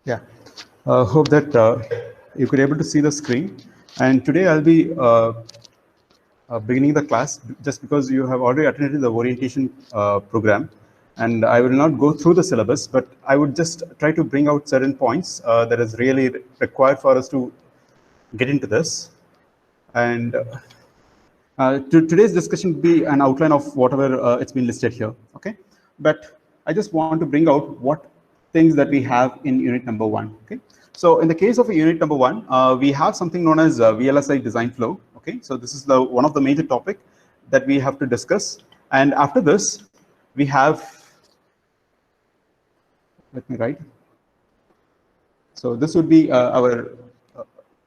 Yeah, hope that you could able to see the screen. And today I'll be beginning the class just because you have already attended the orientation program. And I will not go through the syllabus, but I would just try to bring out certain points that is really required for us to get into this. And today's discussion will be an outline of whatever it's been listed here, okay? But I just want to bring out what things that we have in unit number 1, okay? So in the case of unit number 1, we have something known as VLSI design flow, okay? So this is one of the major topic that we have to discuss. And after this, we have, let me write. So this would be our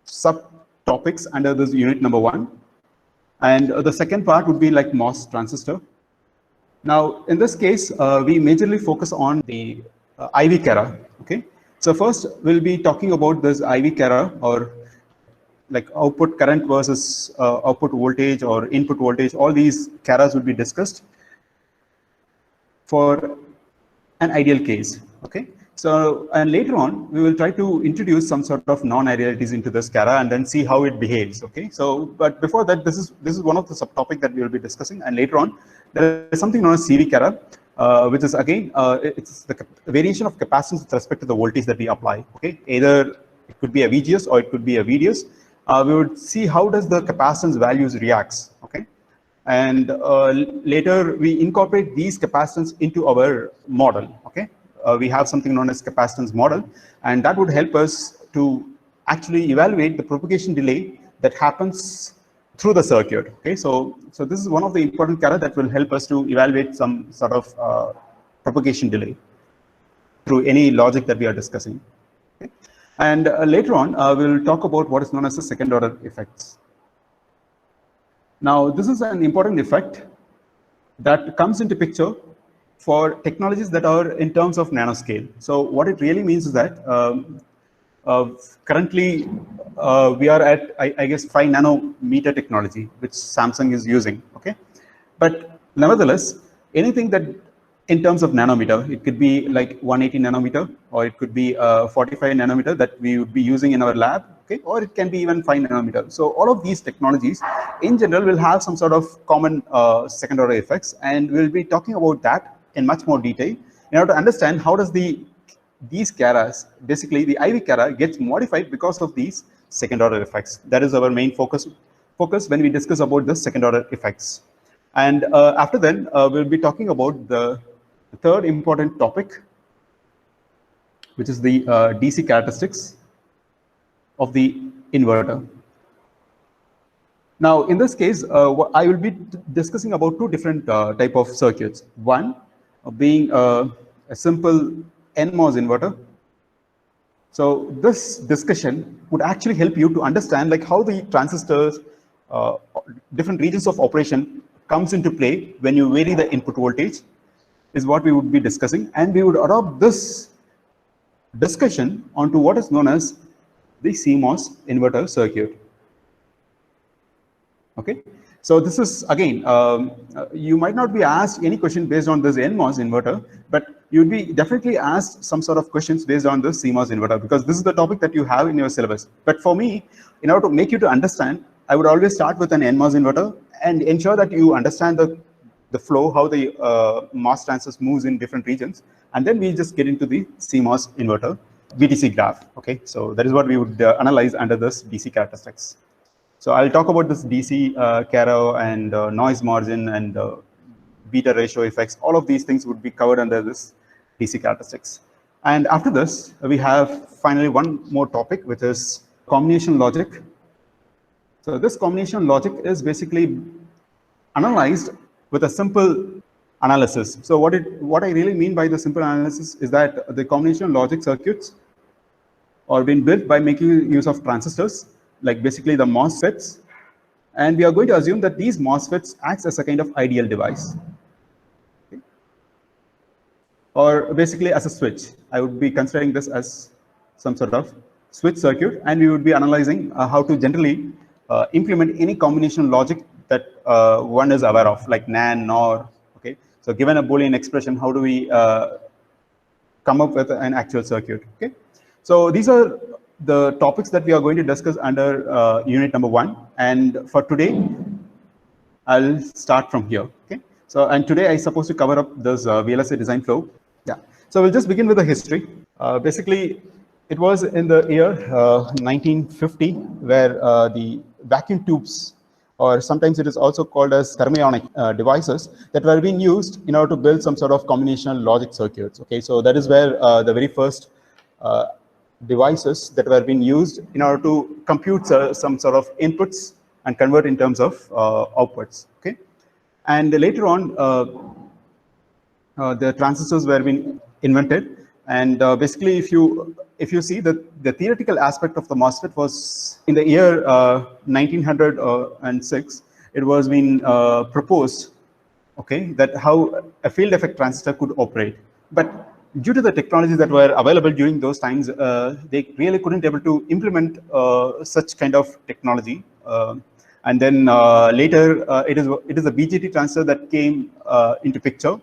subtopics under this unit number 1. And the second part would be like MOS transistor. Now, in this case, we majorly focus on the IV Cara, okay? So first, we'll be talking about this IV Cara, or like output current versus output voltage or input voltage. All these Caras will be discussed for an ideal case, okay? So, and later on, we will try to introduce some sort of non-idealities into this Cara and then see how it behaves, okay? So, but before that, this is one of the subtopic that we will be discussing, and later on, there is something known as CV Cara, which is again, it's the variation of capacitance with respect to the voltage that we apply, okay? Either it could be a VGS or it could be a VDS. We would see how does the capacitance values reacts, okay? And later, we incorporate these capacitance into our model, okay? We have something known as capacitance model, and that would help us to actually evaluate the propagation delay that happens through the circuit, okay? So this is one of the important Cara that will help us to evaluate some sort of propagation delay through any logic that we are discussing, okay? And later on, we'll talk about what is known as the second order effects. Now, this is an important effect that comes into picture for technologies that are in terms of nanoscale. So what it really means is that currently we are at, I guess, 5 nanometer technology, which Samsung is using, okay? But nevertheless, anything that in terms of nanometer, it could be like 180 nanometer, or it could be 45 nanometer that we would be using in our lab, okay? Or it can be even 5 nanometer. So all of these technologies in general will have some sort of common second order effects, and we'll be talking about that in much more detail in order to understand how does these Caras, basically the IV Cara, gets modified because of these second order effects. That is our main focus when we discuss about the second order effects. And after then, we'll be talking about the third important topic, which is the DC characteristics of the inverter. Now, in this case, I will be discussing about two different type of circuits. One being a simple NMOS inverter. So this discussion would actually help you to understand like how the transistors, different regions of operation comes into play when you vary the input voltage, is what we would be discussing. And we would adopt this discussion onto what is known as the CMOS inverter circuit. Okay, so this is again, you might not be asked any question based on this NMOS inverter, but you'd be definitely asked some sort of questions based on the CMOS inverter, because this is the topic that you have in your syllabus. But for me, in order to make you to understand, I would always start with an NMOS inverter and ensure that you understand the flow, how the MOS transistors moves in different regions, and then we just get into the CMOS inverter VTC graph. Okay, so that is what we would analyze under this DC characteristics. So I'll talk about this DC Cara and noise margin and beta ratio effects. All of these things would be covered under this DC characteristics. And after this, we have finally one more topic, which is combination logic. So this combination logic is basically analyzed with a simple analysis. So what I really mean by the simple analysis is that the combination logic circuits are being built by making use of transistors, like basically the MOSFETs, and we are going to assume that these MOSFETs acts as a kind of ideal device, okay? Or basically as a switch. I would be considering this as some sort of switch circuit, and we would be analyzing how to generally implement any combination logic that one is aware of, like NAND, NOR, okay? So given a Boolean expression, how do we come up with an actual circuit, okay? So these are the topics that we are going to discuss under unit number 1. And for today, I'll start from here. Okay. So, and today I supposed to cover up this VLSI design flow. Yeah. So we'll just begin with the history. Basically, it was in the year 1950 where the vacuum tubes, or sometimes it is also called as thermionic devices, that were being used in order to build some sort of combinational logic circuits. Okay. So that is where the very first devices that were being used in order to compute some sort of inputs and convert in terms of outputs. Okay, and later on, the transistors were being invented, and basically, if you see that the theoretical aspect of the MOSFET was in the year 1906, it was being proposed, okay, that how a field effect transistor could operate. But due to the technologies that were available during those times, they really couldn't able to implement such kind of technology. And then later, it is a BJT transistor that came into picture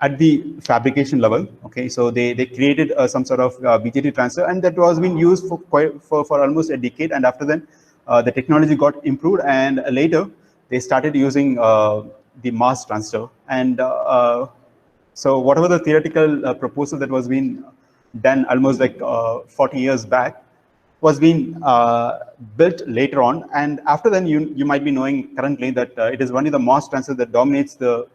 at the fabrication level. Okay, so they created some sort of BJT transistor, and that was being used for almost a decade. And after then, the technology got improved, and later they started using the mass transistor. And so whatever the theoretical proposal that was being done almost like 40 years back was being built later on. And after then, you might be knowing currently that it is only the MOS transistor that dominates the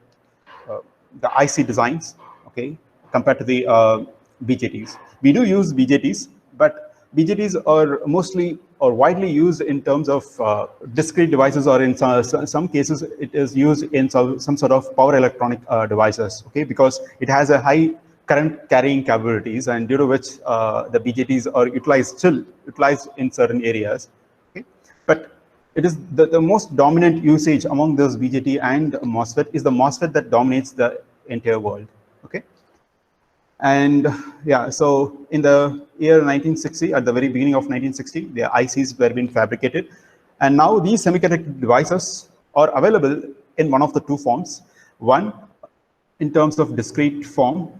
IC designs, okay, compared to the BJTs. We do use BJTs, but BJTs are mostly or widely used in terms of discrete devices, or in some cases it is used in some sort of power electronic devices, okay, because it has a high current carrying capabilities, and due to which the BJTs are utilized in certain areas. Okay, but it is the most dominant usage among those BJT and MOSFET is the MOSFET that dominates the entire world. Okay, and yeah, so in the year 1960, at the very beginning of 1960, the ICs were being fabricated, and now these semiconductor devices are available in one of the two forms. One, in terms of discrete form,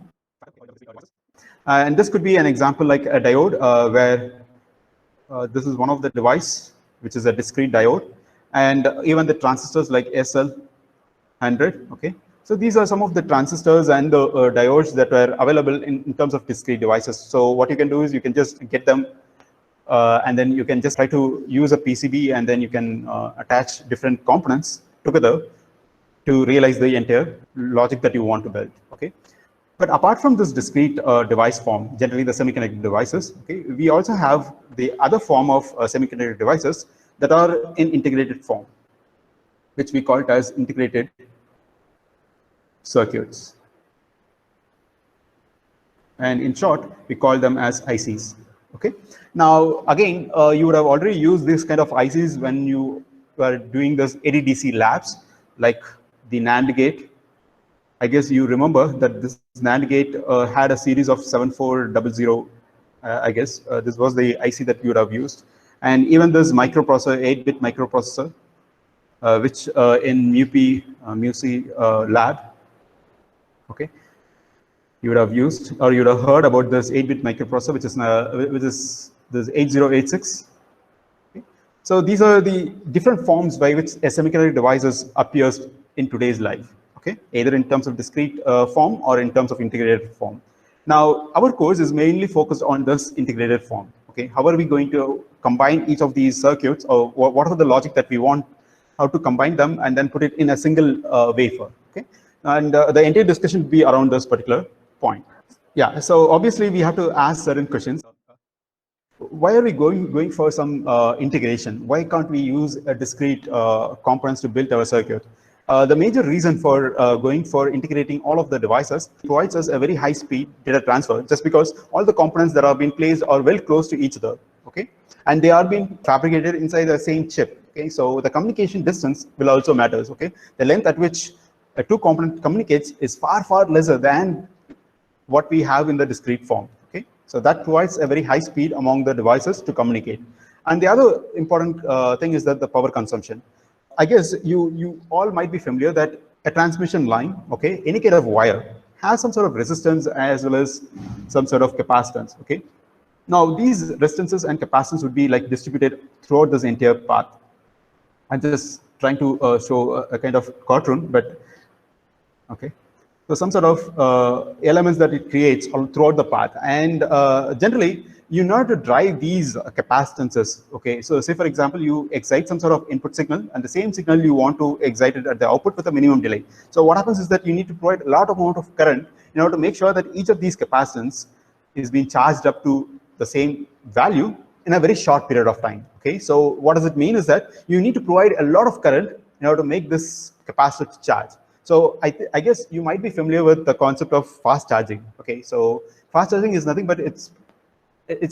and this could be an example like a diode, where this is one of the device, which is a discrete diode, and even the transistors like SL100. Okay, so these are some of the transistors and the diodes that were available in terms of discrete devices. So what you can do is you can just get them, and then you can just try to use a PCB, and then you can attach different components together to realize the entire logic that you want to build. Okay. But apart from this discrete device form, generally the semiconductor devices, okay, we also have the other form of semiconductor devices that are in integrated form, which we call it as integrated circuits. And in short, we call them as ICs. Okay. Now, again, you would have already used this kind of ICs when you were doing this ADDC labs, like the NAND gate. I guess you remember that this NAND gate had a series of 7400. I guess this was the IC that you would have used. And even this microprocessor, 8-bit microprocessor, which in MUC lab, okay, you would have used, or you would have heard about this 8-bit microprocessor, which is this 8086. Okay. So these are the different forms by which a semiconductor devices appears in today's life. Okay, either in terms of discrete form or in terms of integrated form. Now, our course is mainly focused on this integrated form. Okay, how are we going to combine each of these circuits, or what are the logic that we want, how to combine them, and then put it in a single wafer. Okay, and the entire discussion will be around this particular point. Yeah, so obviously we have to ask certain questions. Why are we going for some integration? Why can't we use a discrete components to build our circuit? The major reason for going for integrating all of the devices provides us a very high speed data transfer, just because all the components that are being placed are well close to each other. Okay, and they are being fabricated inside the same chip. Okay, so the communication distance will also matters. Okay, the length at which a two component communicates is far lesser than what we have in the discrete form. Okay, so that provides a very high speed among the devices to communicate. And the other important thing is that the power consumption. I guess you all might be familiar that a transmission line, okay, any kind of wire has some sort of resistance as well as some sort of capacitance. Okay, Now, these resistances and capacitance would be like distributed throughout this entire path. I'm just trying to show a kind of cartoon, but okay. So some sort of elements that it creates all throughout the path, and generally you know to drive these capacitances. Okay, so say for example you excite some sort of input signal, and the same signal you want to excite it at the output with a minimum delay. So what happens is that you need to provide a lot of amount of current in order to make sure that each of these capacitance is being charged up to the same value in a very short period of time. Okay, so what does it mean is that you need to provide a lot of current in order to make this capacitor charge. So I guess you might be familiar with the concept of fast charging. Okay, so fast charging is nothing but it's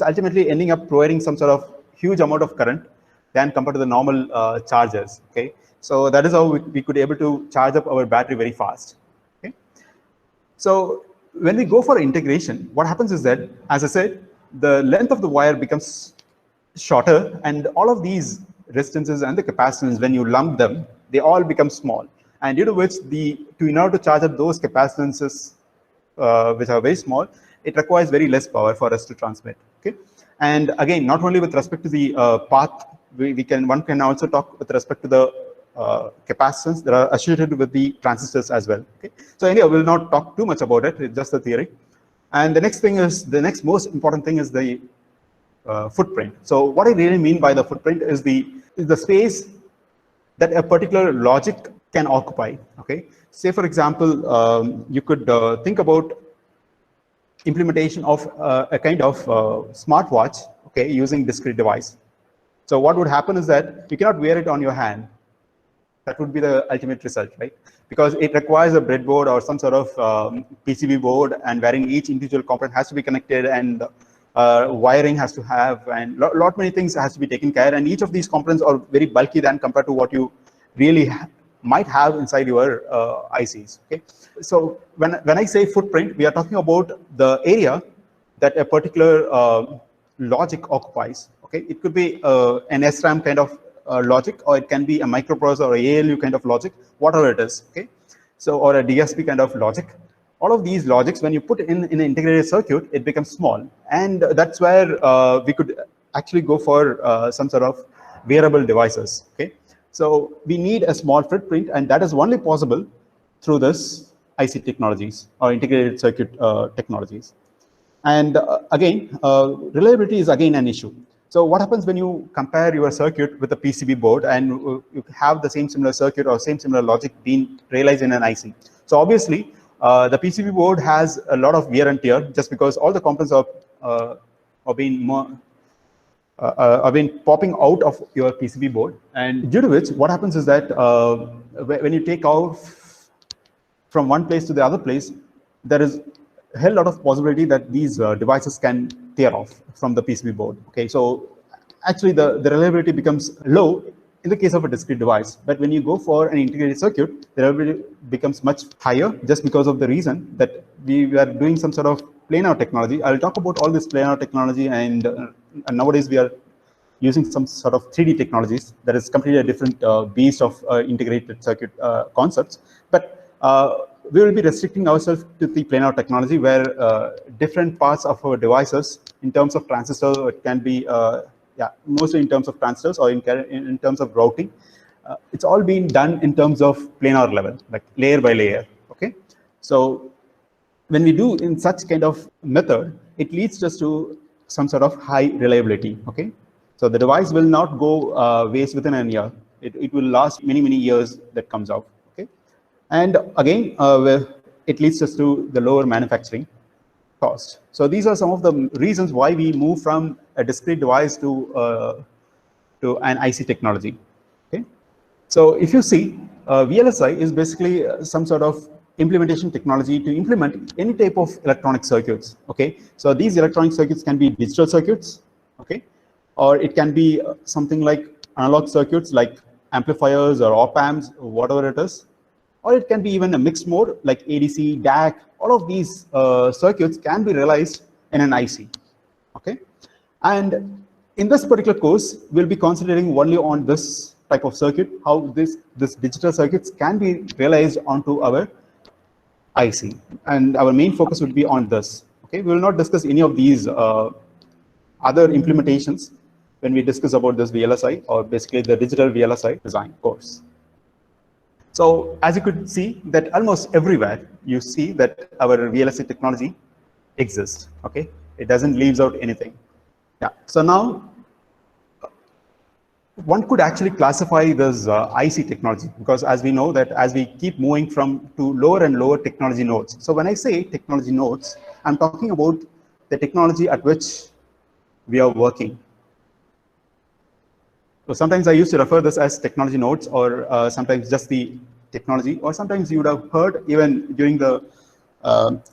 ultimately ending up providing some sort of huge amount of current than compared to the normal chargers. Okay, so that is how we could able to charge up our battery very fast. Okay, so when we go for integration, what happens is that, as I said, the length of the wire becomes shorter, and all of these resistances and the capacitance, when you lump them, they all become small. And due to which in order to charge up those capacitances, which are very small, it requires very less power for us to transmit. Okay, and again, not only with respect to the path, one can also talk with respect to the capacitance that are associated with the transistors as well. Okay, so anyway, we'll not talk too much about it. It's just a theory. And the next most important thing is the footprint. So what I really mean by the footprint is the space that a particular logic can occupy. Okay, say for example, you could think about implementation of a kind of smartwatch, okay, using discrete device. So what would happen is that you cannot wear it on your hand. That would be the ultimate result, right? Because it requires a breadboard or some sort of PCB board, and wherein each individual component has to be connected, and wiring has to have, and lot many things has to be taken care. And each of these components are very bulky than compared to what you really might have inside your ICs. Okay, so when I say footprint, we are talking about the area that a particular logic occupies. Okay, it could be an SRAM kind of logic, or it can be a microprocessor or ALU kind of logic, whatever it is. Okay, so or a DSP kind of logic. All of these logics, when you put in an integrated circuit, it becomes small, and that's where we could actually go for some sort of wearable devices. Okay, so we need a small footprint, and that is only possible through this IC technologies or integrated circuit technologies. And again, reliability is again an issue. So what happens when you compare your circuit with a PCB board, and you have the same similar circuit or same similar logic being realized in an IC? So obviously, the PCB board has a lot of wear and tear, just because all the components are being popping out of your PCB board, and due to which what happens is that when you take off from one place to the other place, there is a hell lot of possibility that these devices can tear off from the PCB board. Okay, so actually the reliability becomes low in the case of a discrete device, but when you go for an integrated circuit, the reliability becomes much higher, just because of the reason that we are doing some sort of planar technology. I'll talk about all this planar technology, and nowadays we are using some sort of 3D technologies that is completely a different beast of integrated circuit concepts. But we will be restricting ourselves to the planar technology, where different parts of our devices, in terms of transistors, it can be mostly in terms of transistors or in terms of routing. It's all being done in terms of planar level, like layer by layer. Okay, so when we do in such kind of method, it leads us to some sort of high reliability. Okay, so the device will not go waste within a year. It will last many years that comes out. Okay, and again, it leads us to the lower manufacturing cost. So these are some of the reasons why we move from a discrete device to an IC technology. Okay, so if you see, VLSI is basically some sort of implementation technology to implement any type of electronic circuits. Okay, so these electronic circuits can be digital circuits. Okay, or it can be something like analog circuits like amplifiers or op amps, or whatever it is. Or it can be even a mixed mode like ADC, DAC. All of these circuits can be realized in an IC. Okay, and in this particular course, we'll be concentrating only on this type of circuit, how this digital circuits can be realized onto our IC, and our main focus would be on this. Okay, we will not discuss any of these other implementations when we discuss about this VLSI, or basically the digital VLSI design course. So as you could see that almost everywhere you see that our VLSI technology exists. Okay, it doesn't leaves out anything. Yeah. So now one could actually classify this IC technology, because as we know that as we keep moving to lower and lower technology nodes. So when I say technology nodes, I'm talking about the technology at which we are working. So sometimes I used to refer this as technology nodes, or sometimes just the technology, or sometimes you would have heard even during the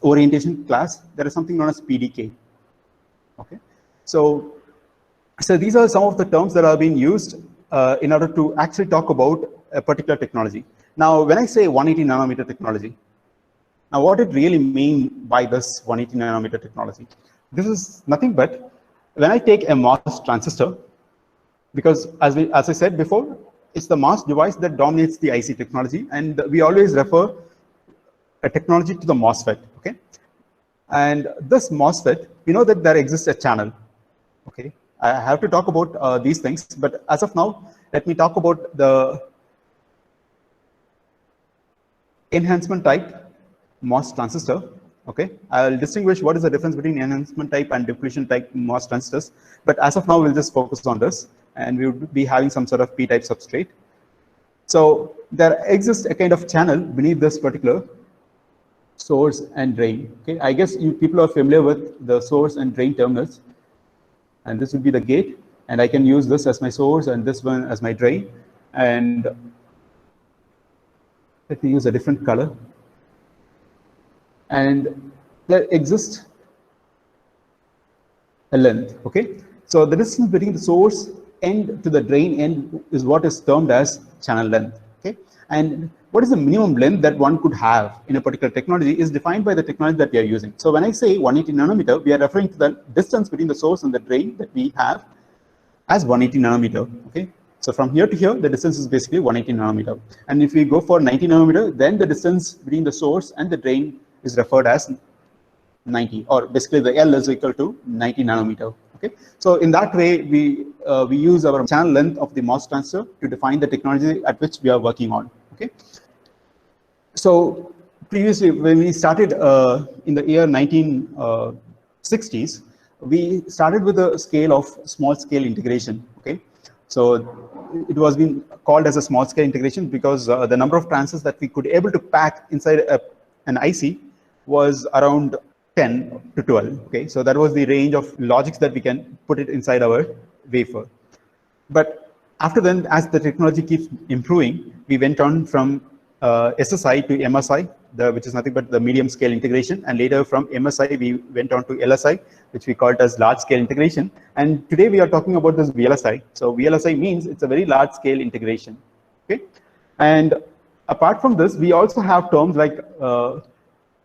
orientation class, there is something known as PDK. Okay, so these are some of the terms that are being used in order to actually talk about a particular technology. Now, when I say 180 nanometer technology, now what it really mean by this 180 nanometer technology? This is nothing but when I take a MOS transistor, because as I said before, it's the MOS device that dominates the IC technology, and we always refer a technology to the MOSFET. Okay, and this MOSFET, we know that there exists a channel. Okay, I have to talk about these things, but as of now, let me talk about the enhancement type MOS transistor. Okay, I'll distinguish what is the difference between enhancement type and depletion type MOS transistors, but as of now, we'll just focus on this, and we would be having some sort of P-type substrate. So there exists a kind of channel beneath this particular source and drain. Okay, I guess you people are familiar with the source and drain terminals, and this would be the gate, and I can use this as my source and this one as my drain. And let me use a different color. And there exists a length. Okay, so the distance between the source end to the drain end is what is termed as channel length. Okay, and what is the minimum length that one could have in a particular technology is defined by the technology that we are using. So when I say 180 nanometer, we are referring to the distance between the source and the drain that we have as 180 nanometer. Okay, so from here to here, the distance is basically 180 nanometer. And if we go for 90 nanometer, then the distance between the source and the drain is referred as 90, or basically the L is equal to 90 nanometer. Okay, so in that way, we use our channel length of the MOS transistor to define the technology at which we are working on. Okay, so previously when we started in the year 1960s, we started with a scale of small scale integration. Okay, so it was being called as a small scale integration because the number of transistors that we could able to pack inside an IC was around 10 to 12. Okay, so that was the range of logics that we can put it inside our wafer. But after then, as the technology keeps improving, we went on from SSI to MSI, which is nothing but the medium scale integration, and later from MSI we went on to LSI, which we called as large scale integration. And today we are talking about this VLSI. So VLSI means it's a very large scale integration. Okay, and apart from this, we also have terms like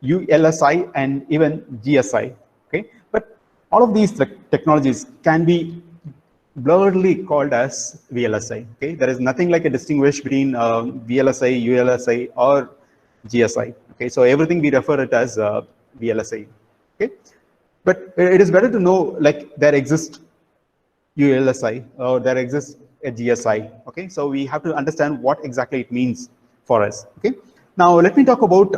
ULSI and even GSI. Okay, but all of these technologies can be blurredly called as VLSI. Okay, there is nothing like a distinguish between VLSI, ULSI, or GSI. Okay, so everything we refer it as VLSI. Okay, but it is better to know like there exists ULSI or there exists a GSI. Okay, so we have to understand what exactly it means for us. Okay, now let me talk about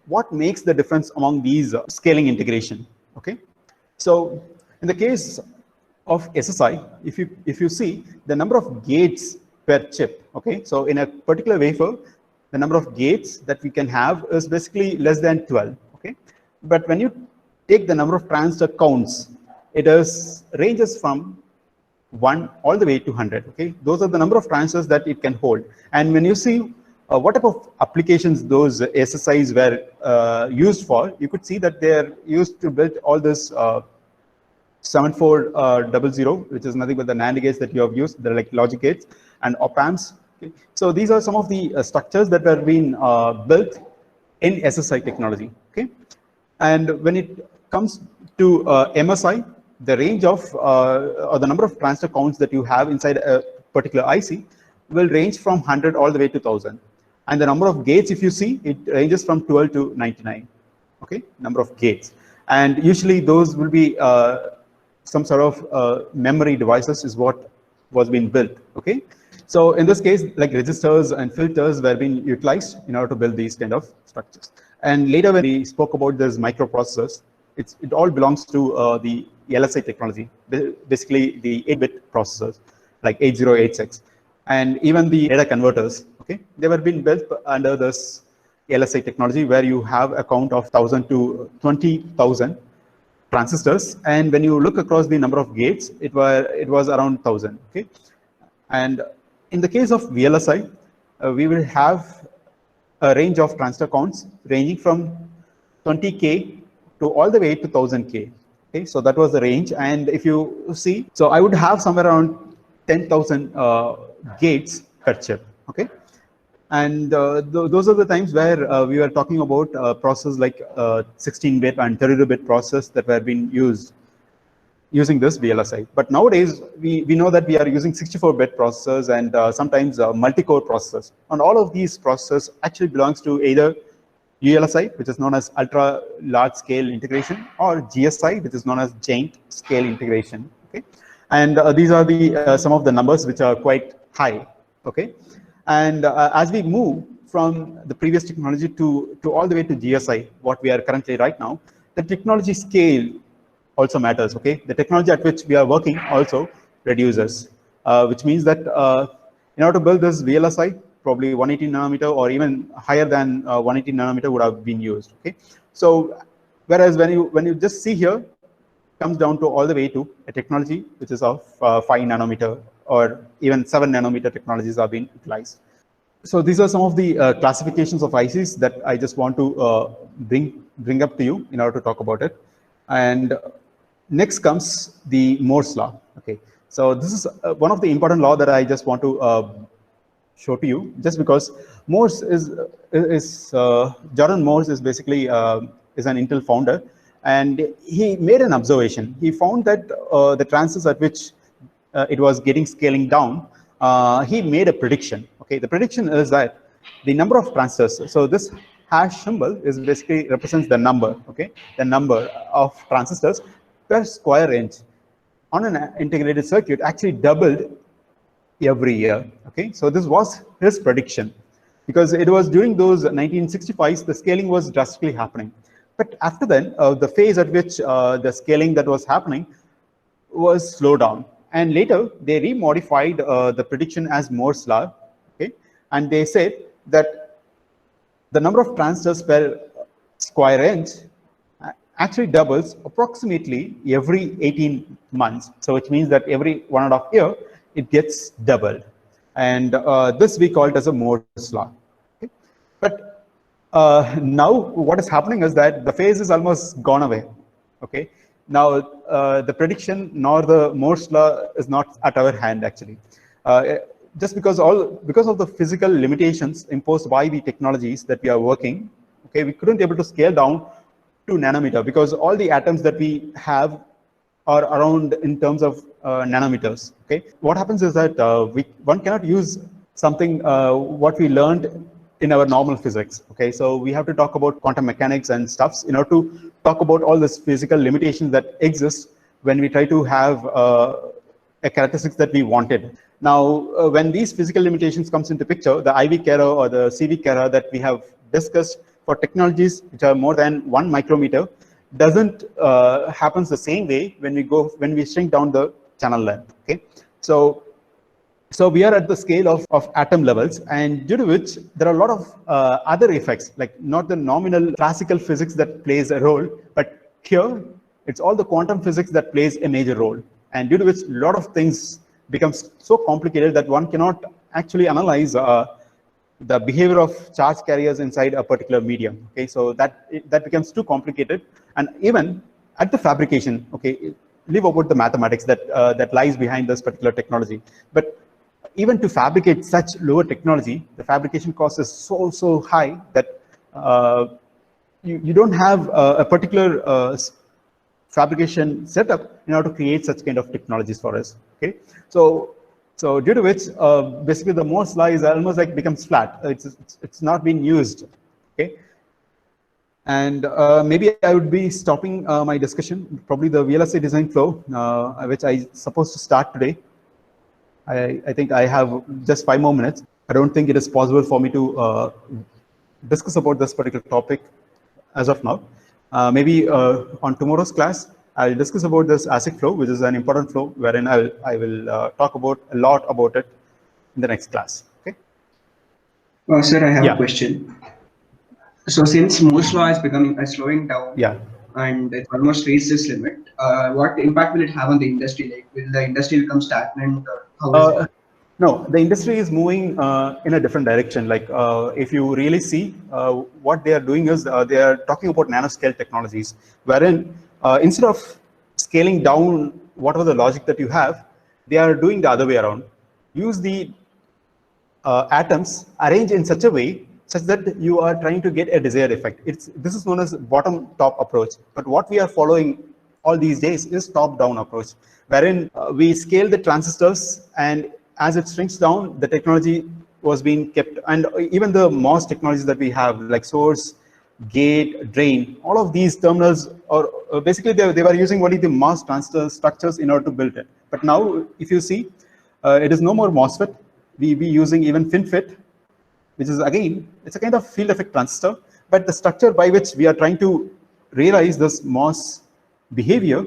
what makes the difference among these scaling integration. Okay, so in the case of SSI, if you see the number of gates per chip, okay, so in a particular wafer, the number of gates that we can have is basically less than 12. Okay, but when you take the number of transistor counts, it ranges from 1 all the way to 100. Okay, those are the number of transistors that it can hold. And when you see what type of applications those SSIs were used for, you could see that they are used to build all this 7400, which is nothing but the NAND gates that you have used. They're like logic gates and op amps. Okay. So these are some of the structures that were being built in SSI technology. Okay, and when it comes to MSI, the range of or the number of transistor counts that you have inside a particular IC will range from 100 all the way to 1000. And the number of gates, if you see, it ranges from 12 to 99. Okay, number of gates, and usually those will be some sort of memory devices is what was being built. Okay, so in this case, like registers and filters were being utilized in order to build these kind of structures. And later, when we spoke about this microprocessors, it all belongs to the VLSI technology, basically the 8-bit processors like 8086, and even the data converters. Okay, they were being built under this VLSI technology, where you have a count of 1,000 to 20,000 transistors, and when you look across the number of gates, it was around 1,000. Okay, and in the case of VLSI, we will have a range of transistor counts ranging from 20K to all the way to 1,000K. Okay, so that was the range. And if you see, so I would have somewhere around 10,000 gates per chip. Okay, and those are the times where we were talking about processes like 16-bit and 32-bit process that were being used using this VLSI. But nowadays, we know that we are using 64-bit processors and sometimes multi-core processors. And all of these processors actually belongs to either VLSI, which is known as ultra large scale integration, or GSI, which is known as giant scale integration. Okay, and these are the some of the numbers which are quite high. Okay, and as we move from the previous technology to all the way to GSI, what we are currently right now, the technology scale also matters. Okay, the technology at which we are working also reduces, which means that in order to build this VLSI, probably 180 nanometer or even higher than 180 nanometer would have been used. Okay, so whereas when you just see here, comes down to all the way to a technology which is of 5 nanometer or even 7 nanometer technologies are being utilized. So these are some of the classifications of ICs that I just want to bring up to you in order to talk about it. And next comes the Moore's law. Okay, so this is one of the important law that I just want to show to you, just because Morse is Jordan Morse is basically is an Intel founder, and he made an observation. He found that the transistors at which it was getting scaling down, he made a prediction. Okay, the prediction is that the number of transistors, so this hash symbol is basically represents the number. Okay, the number of transistors per square inch on an integrated circuit actually doubled every year. Okay, so this was his prediction, because it was during those 1965s the scaling was drastically happening. But after then, the phase at which the scaling that was happening was slowed down, and later they remodified the prediction as Moore's law. Okay, and they said that the number of transistors per square inch actually doubles approximately every 18 months. So which means that every 1.5 years it gets doubled, and this we call it as a Moore's law. Okay? But now what is happening is that the phase is almost gone away. Okay, now the prediction nor the Moore's law is not at our hand actually, just because of the physical limitations imposed by the technologies that we are working. Okay, we couldn't able to scale down to nanometer, because all the atoms that we have are around in terms of nanometers. Okay, what happens is that one cannot use something what we learned in our normal physics. Okay, so we have to talk about quantum mechanics and stuffs in order to talk about all this physical limitations that exist when we try to have a characteristics that we wanted. Now, when these physical limitations comes into picture, the IV Kara or the CV Kara that we have discussed for technologies which are more than 1 micrometer doesn't happens the same way when we shrink down the channel length. Okay, so we are at the scale of atom levels, and due to which there are a lot of other effects, like not the nominal classical physics that plays a role, but here it's all the quantum physics that plays a major role, and due to which a lot of things becomes so complicated that one cannot actually analyze the behavior of charge carriers inside a particular medium. Okay, so that becomes too complicated, and even at the fabrication, okay, leave about the mathematics that lies behind this particular technology, but even to fabricate such lower technology, the fabrication cost is so high that you don't have a particular fabrication setup in order to create such kind of technologies for us. Okay, so due to which basically the Moore's law is almost like becomes flat. It's not being used. Okay, And maybe I would be stopping my discussion, probably the VLSI design flow, which I supposed to start today. I think I have just 5 more minutes. I don't think it is possible for me to discuss about this particular topic as of now. Maybe on tomorrow's class, I'll discuss about this ASIC flow, which is an important flow, wherein I will talk about a lot about it in the next class. Okay. Sir, I have a Yeah. question. So since Moore's law is becoming slowing down Yeah. and it's almost reached this limit, what impact will it have on the industry? Like, will the industry become stagnant, or how is it? No, the industry is moving in a different direction. Like if you really see, what they are doing is they are talking about nanoscale technologies, wherein instead of scaling down whatever the logic that you have, they are doing the other way around. Use the atoms arranged in such a way such that you are trying to get a desired effect. This is known as bottom-top approach. But what we are following all these days is top-down approach, wherein we scale the transistors, and as it shrinks down, the technology was being kept, and even the MOS technologies that we have, like source, gate, drain, all of these terminals, or basically they were using only the MOS transistor structures in order to build it. But now, if you see, it is no more MOSFET. We be using even FinFET, which is again, it's a kind of field effect transistor, but the structure by which we are trying to realize this MOS behavior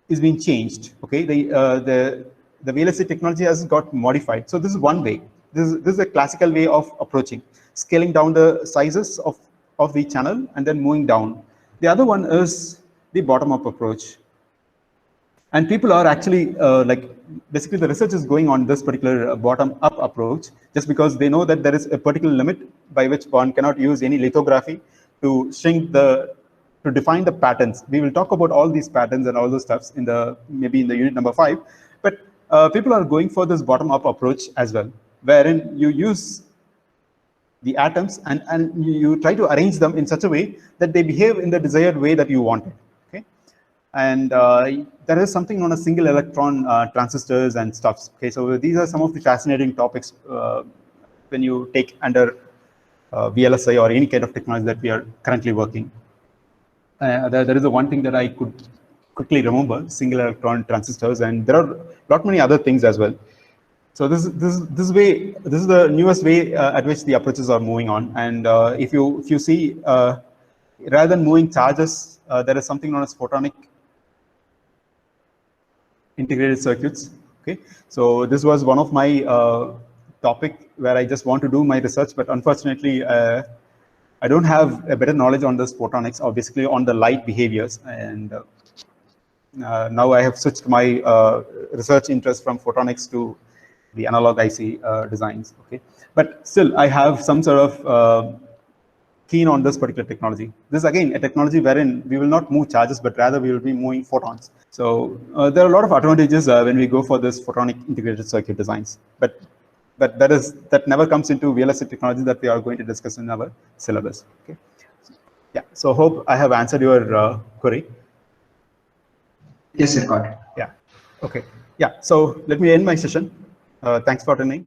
is being changed. Okay, the VLSI technology has got modified. So this is one way. This is a classical way of approaching, scaling down the sizes of the channel and then moving down. The other one is the bottom-up approach. And people are actually like, basically the research is going on this particular bottom-up approach, just because they know that there is a particular limit by which one cannot use any lithography to shrink to define the patterns. We will talk about all these patterns and all those stuffs in maybe in the unit number 5. But people are going for this bottom-up approach as well, wherein you use the atoms and you try to arrange them in such a way that they behave in the desired way that you want it. Okay, and there is something known as single electron transistors and stuffs. Okay, so these are some of the fascinating topics when you take under VLSI or any kind of technology that we are currently working. There is the one thing that I could quickly remember: single electron transistors, and there are lot many other things as well. So this is the newest way at which the approaches are moving on. And if you see, rather than moving charges, there is something known as photonic integrated circuits. Okay, so this was one of my topic where I just want to do my research, but unfortunately, I don't have a better knowledge on this photonics, or basically on the light behaviors. And now I have switched my research interest from photonics to the analog IC designs. Okay, but still I have some sort of keen on this particular technology. This is again a technology wherein we will not move charges, but rather we will be moving photons. So there are a lot of advantages when we go for this photonic integrated circuit designs. But that never comes into VLSI technology that we are going to discuss in our syllabus. Okay. Yeah. So hope I have answered your query. Yes, sir, got it. Yeah. Okay. Yeah. So let me end my session. Thanks for attending.